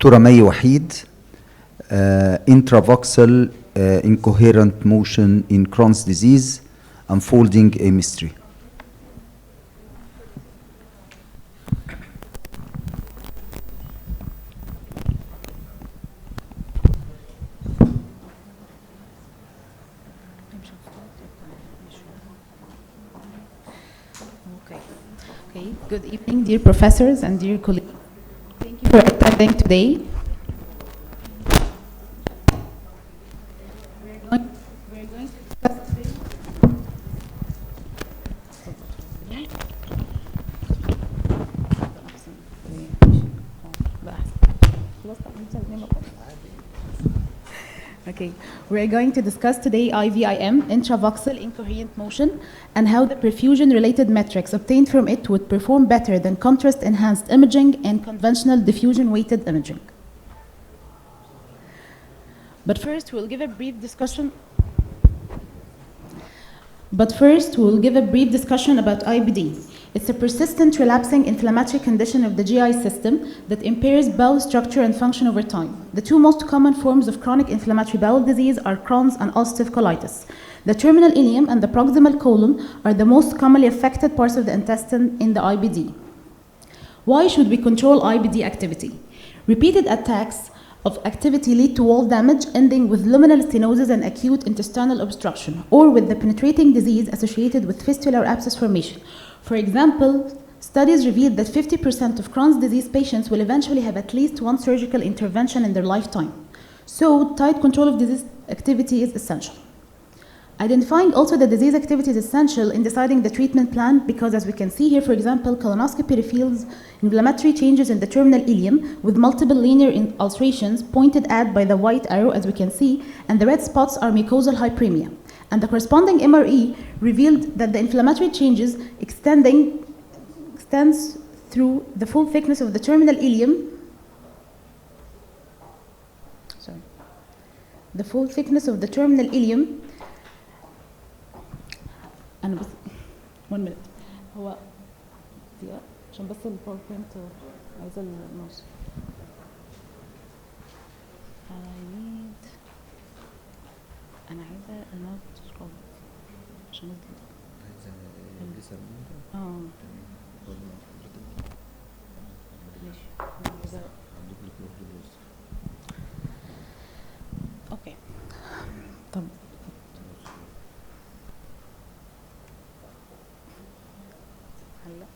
دكتورة مي وحيد. Intra-Voxel Incoherent Motion in Crohn's Disease, Unfolding a Mystery. Okay. Good evening, dear professors and dear colleagues. Thank you for attending today. We're going to discuss today. Okay, we're going to discuss today IVIM, Intra-Voxel Incoherent Motion, and how the perfusion-related metrics obtained from it would perform better than contrast-enhanced imaging and conventional diffusion-weighted imaging. But first, we'll give a brief discussion about IBD. It's a persistent relapsing inflammatory condition of the GI system that impairs bowel structure and function over time. The two most common forms of chronic inflammatory bowel disease are Crohn's and ulcerative colitis. The terminal ileum and the proximal colon are the most commonly affected parts of the intestine in the IBD. Why should we control IBD activity? Repeated attacks of activity lead to wall damage ending with luminal stenosis and acute intestinal obstruction, or with the penetrating disease associated with fistula or abscess formation. For example, studies revealed that 50% of Crohn's disease patients will eventually have at least one surgical intervention in their lifetime. So, tight control of disease activity is essential. Identifying also the disease activity is essential in deciding the treatment plan because, as we can see here, for example, colonoscopy reveals inflammatory changes in the terminal ileum with multiple linear ulcerations pointed at by the white arrow, as we can see, and the red spots are mucosal hyperemia. And the corresponding MRE revealed that the inflammatory changes extends through the full thickness of the terminal ileum. The full thickness of the terminal ileum. أنا بس 1 minute. هو دقيقة عشان بس الباوربوينت عايزة الماوس. أنا عايزة الماوس سكرول عشان ماشي. أوكي. طب هلا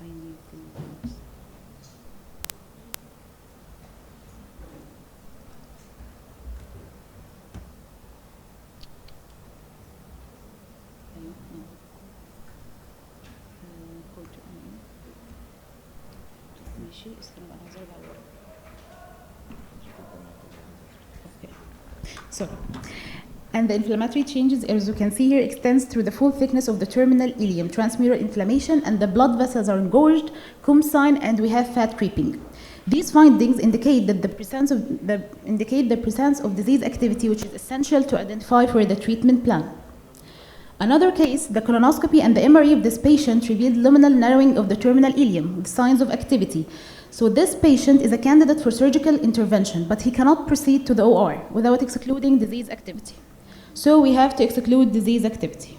I need the mouse. ماشي استنى بقى انا هزود على okay. So, and the inflammatory changes, as you can see here, extends through the full thickness of the terminal ileum, transmural inflammation, and the blood vessels are engorged, Coombs sign, and we have fat creeping. These findings indicate the presence of disease activity, which is essential to identify for the treatment plan. Another case, the colonoscopy and the MRE of this patient revealed luminal narrowing of the terminal ileum with signs of activity. So this patient is a candidate for surgical intervention, but he cannot proceed to the OR without excluding disease activity. So we have to exclude disease activity.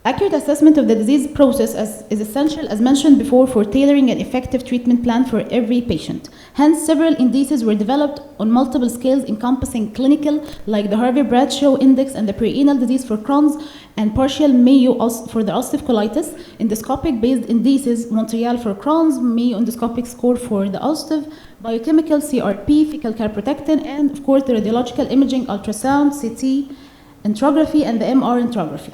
Accurate assessment of the disease process is essential, as mentioned before, for tailoring an effective treatment plan for every patient. Hence, several indices were developed on multiple scales encompassing clinical, like the Harvey-Bradshaw Index and the perianal disease for Crohn's, and partial Mayo for the ulcerative colitis, endoscopic-based indices, Montreal for Crohn's, Mayo endoscopic score for the ulcerative, biochemical CRP, fecal calprotectin, and of course the radiological imaging, ultrasound, CT, intrography, and the MR intrography.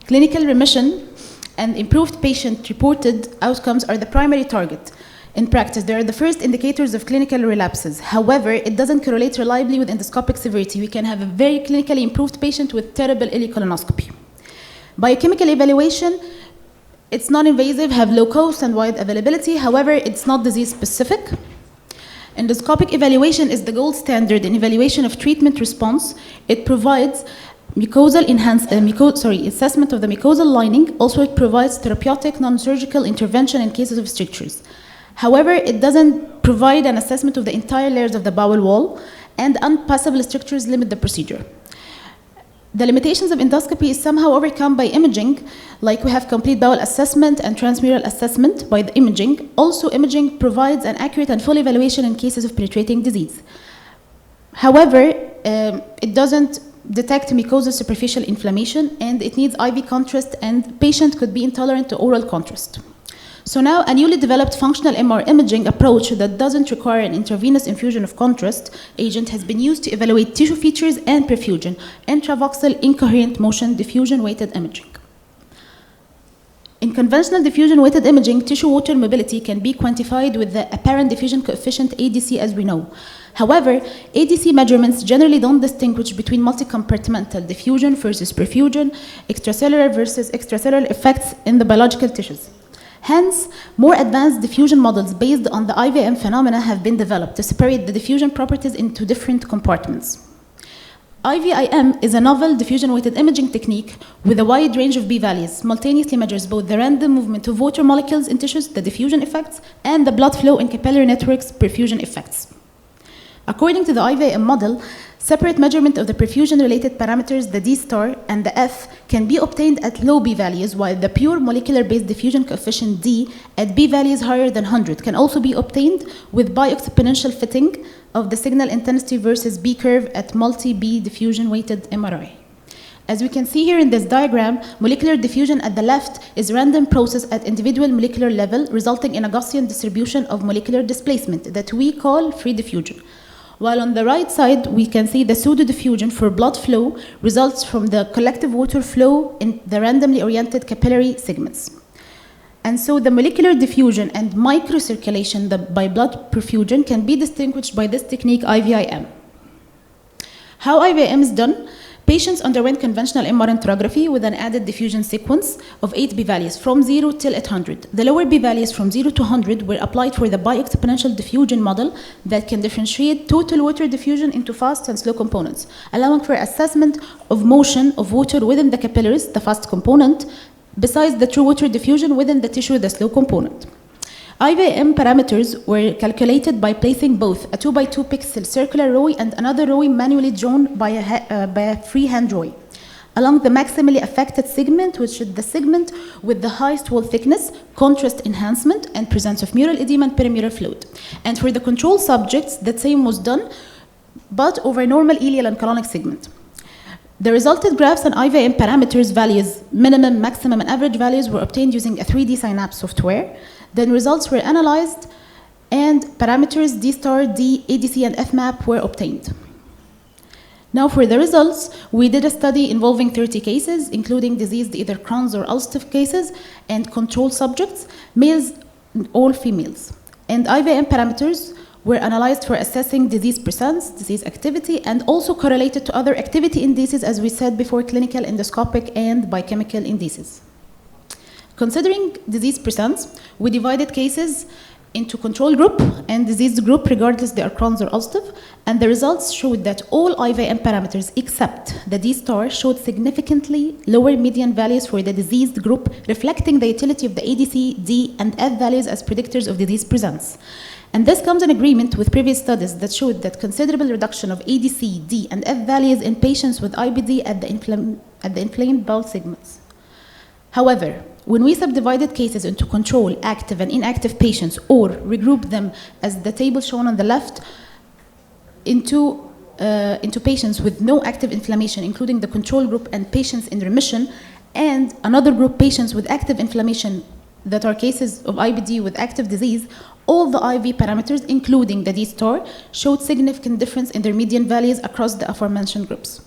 Clinical remission and improved patient-reported outcomes are the primary target. In practice, they are the first indicators of clinical relapses. However, it doesn't correlate reliably with endoscopic severity. We can have a very clinically improved patient with terrible ileocolonoscopy. Biochemical evaluation, it's non-invasive, have low cost and wide availability. However, it's not disease-specific. Endoscopic evaluation is the gold standard in evaluation of treatment response. It provides Assessment of the mucosal lining. Also, it provides therapeutic non-surgical intervention in cases of strictures. However, it doesn't provide an assessment of the entire layers of the bowel wall, and unpassable strictures limit the procedure. The limitations of endoscopy is somehow overcome by imaging, like we have complete bowel assessment and transmural assessment by the imaging. Also, imaging provides an accurate and full evaluation in cases of penetrating disease. However, it doesn't detect mucosal superficial inflammation, and it needs IV contrast, and patient could be intolerant to oral contrast. So now a newly developed functional MR imaging approach that doesn't require an intravenous infusion of contrast agent has been used to evaluate tissue features and perfusion, Intra-Voxel incoherent motion diffusion weighted imaging. In conventional diffusion weighted imaging, tissue water mobility can be quantified with the apparent diffusion coefficient ADC, as we know. However, ADC measurements generally don't distinguish between multi-compartmental diffusion versus perfusion, extracellular versus extracellular effects in the biological tissues. Hence, more advanced diffusion models based on the IVIM phenomena have been developed to separate the diffusion properties into different compartments. IVIM is a novel diffusion-weighted imaging technique with a wide range of p-values, simultaneously measures both the random movement of water molecules in tissues, the diffusion effects, and the blood flow in capillary networks, perfusion effects. According to the IVIM model, separate measurement of the perfusion-related parameters, the D star and the F, can be obtained at low p-values, while the pure molecular-based diffusion coefficient D at p-values higher than 100 can also be obtained with bi-exponential fitting of the signal intensity versus B-curve at multi-B diffusion-weighted MRI. As we can see here in this diagram, molecular diffusion at the left is random process at individual molecular level, resulting in a Gaussian distribution of molecular displacement that we call free diffusion. While on the right side, we can see the pseudo-diffusion for blood flow results from the collective water flow in the randomly oriented capillary segments. And so the molecular diffusion and microcirculation by blood perfusion can be distinguished by this technique, IVIM. How IVIM is done? Patients underwent conventional MR enterography with an added diffusion sequence of 8 p-values from 0 till 800. The lower p-values from 0 to 100 were applied for the bi-exponential diffusion model that can differentiate total water diffusion into fast and slow components, allowing for assessment of motion of water within the capillaries, the fast component, besides the true water diffusion within the tissue, the slow component. IVIM parameters were calculated by placing both a 2x2 pixel circular ROI and another ROI manually drawn by a freehand ROI along the maximally affected segment, which is the segment with the highest wall thickness, contrast enhancement, and presence of mural edema and perimural fluid. And for the control subjects, the same was done, but over normal ileal and colonic segment. The resulted graphs and IVIM parameters values, minimum, maximum, and average values were obtained using a 3D Synapse software. Then results were analyzed, and parameters D star, D, ADC, and FMAP were obtained. Now for the results, we did a study involving 30 cases, including diseased either Crohn's or ulcerative cases, and control subjects, males, all females. And IVIM parameters were analyzed for assessing disease presence, disease activity, and also correlated to other activity indices, as we said before, clinical, endoscopic, and biochemical indices. Considering disease presence, we divided cases into control group and diseased group, regardless they are Crohn's or ulcerative, and the results showed that all IVIM parameters except the D star showed significantly lower median values for the diseased group, reflecting the utility of the ADC, D, and F values as predictors of disease presence. And this comes in agreement with previous studies that showed that considerable reduction of ADC, D, and F values in patients with IBD at the inflamed bowel segments. However, when we subdivided cases into control, active, and inactive patients, or regrouped them as the table shown on the left into patients with no active inflammation, including the control group and patients in remission, and another group patients with active inflammation that are cases of IBD with active disease, all the IV parameters, including the D star, showed significant difference in their median values across the aforementioned groups.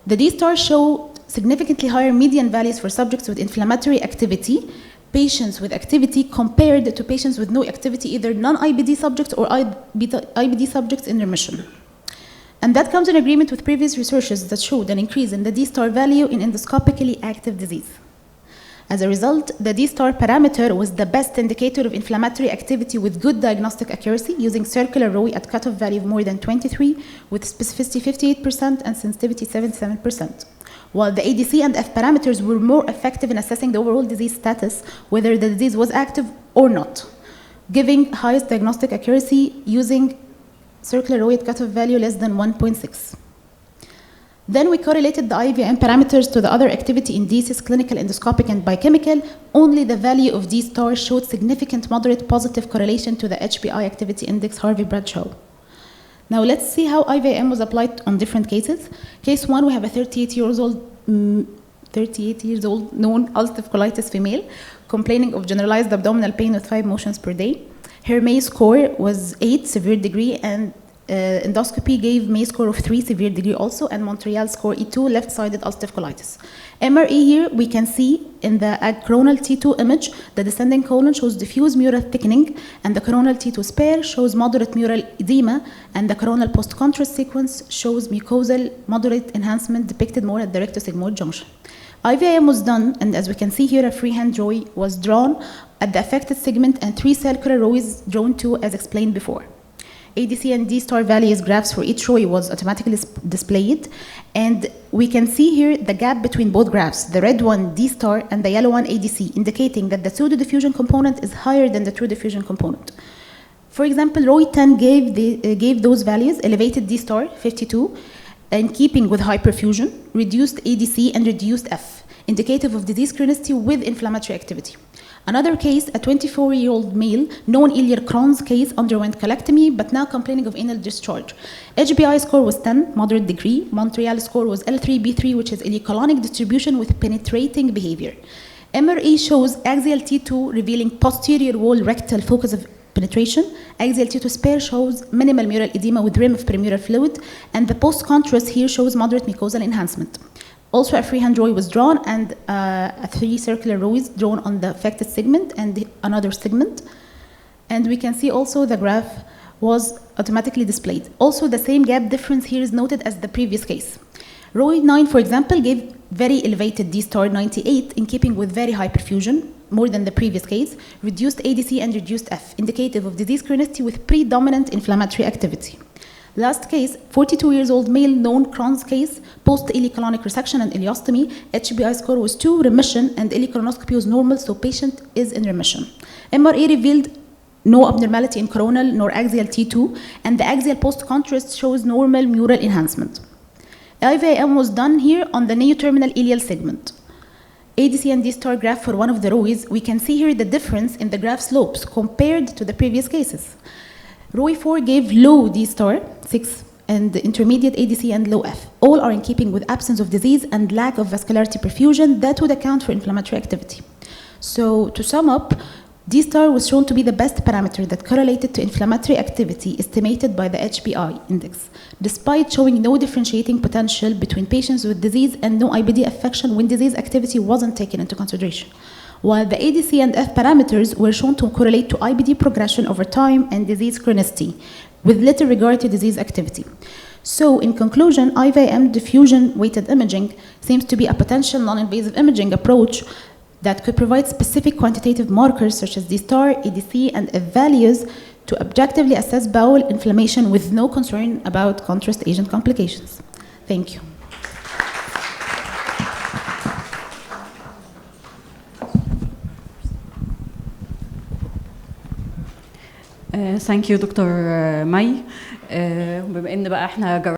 The D star showed significantly higher median values for subjects with inflammatory activity, patients with activity compared to patients with no activity, either non-IBD subjects or IBD subjects in remission. And that comes in agreement with previous researches that showed an increase in the D star value in endoscopically active disease. As a result, the D star parameter was the best indicator of inflammatory activity with good diagnostic accuracy, using circular ROI at cutoff value of more than 23, with specificity 58% and sensitivity 77%. while the ADC and F parameters were more effective in assessing the overall disease status, whether the disease was active or not, giving highest diagnostic accuracy using circular Rowett cutoff value less than 1.6. Then we correlated the IVIM parameters to the other activity indices, clinical, endoscopic, and biochemical. Only the value of D star showed significant moderate positive correlation to the HPI activity index Harvey-Bradshaw. Now let's see how IVIM was applied on different cases. Case 1, we have a 38 years old known ulcerative colitis female complaining of generalized abdominal pain with 5 motions per day. Her May score was 8, severe degree, and endoscopy gave May score of 3, severe degree also, and Montreal score E2, left-sided ulcerative colitis. MRE here, we can see in the coronal T2 image, the descending colon shows diffuse mural thickening, and the coronal T2 spare shows moderate mural edema, and the coronal post-contrast sequence shows mucosal moderate enhancement depicted more at the rectosigmoid junction. IVIM was done, and as we can see here, a freehand drawing was drawn at the affected segment and 3 circular rows drawn too, as explained before. ADC and D star values graphs for each row was automatically displayed, and we can see here the gap between both graphs, the red one D star and the yellow one ADC, indicating that the pseudo-diffusion component is higher than the true diffusion component. For example, row 10 gave those values, elevated D star 52, in keeping with high perfusion, reduced ADC and reduced F, indicative of disease chronicity with inflammatory activity. Another case, a 24-year-old male, known ileal Crohn's case, underwent colectomy, but now complaining of anal discharge. HBI score was 10, moderate degree. Montreal score was L3B3, which is ileocolonic distribution with penetrating behavior. MRE shows axial T2 revealing posterior wall rectal focus of penetration. Axial T2 spare shows minimal mural edema with rim of perimural fluid, and the post-contrast here shows moderate mucosal enhancement. Also, a freehand row was drawn, and 3 circular rows drawn on the affected segment and another segment. And we can see also the graph was automatically displayed. Also, the same gap difference here is noted as the previous case. Row 9, for example, gave very elevated D star 98 in keeping with very high perfusion, more than the previous case, reduced ADC and reduced F, indicative of disease chronicity with predominant inflammatory activity. Last case, 42 years old male, known Crohn's case, post-ileocolonic resection and ileostomy. HBI score was 2, remission, and ileocolonoscopy was normal, so patient is in remission. MRE revealed no abnormality in coronal nor axial T2, and the axial post-contrast shows normal mural enhancement. IVIM was done here on the neoterminal ileal segment. ADC and D star graph for one of the rows, we can see here the difference in the graph slopes compared to the previous cases. Row 4 gave low D star, 6, and intermediate ADC and low F. All are in keeping with absence of disease and lack of vascularity perfusion that would account for inflammatory activity. So to sum up, D star was shown to be the best parameter that correlated to inflammatory activity estimated by the HPI index, despite showing no differentiating potential between patients with disease and no IBD affection when disease activity wasn't taken into consideration. While the ADC and F parameters were shown to correlate to IBD progression over time and disease chronicity, with little regard to disease activity. So, in conclusion, IVIM diffusion-weighted imaging seems to be a potential non-invasive imaging approach that could provide specific quantitative markers such as D star, ADC, and F values to objectively assess bowel inflammation with no concern about contrast agent complications. Thank you. ثانك يو دكتور مي. بما ان بقى احنا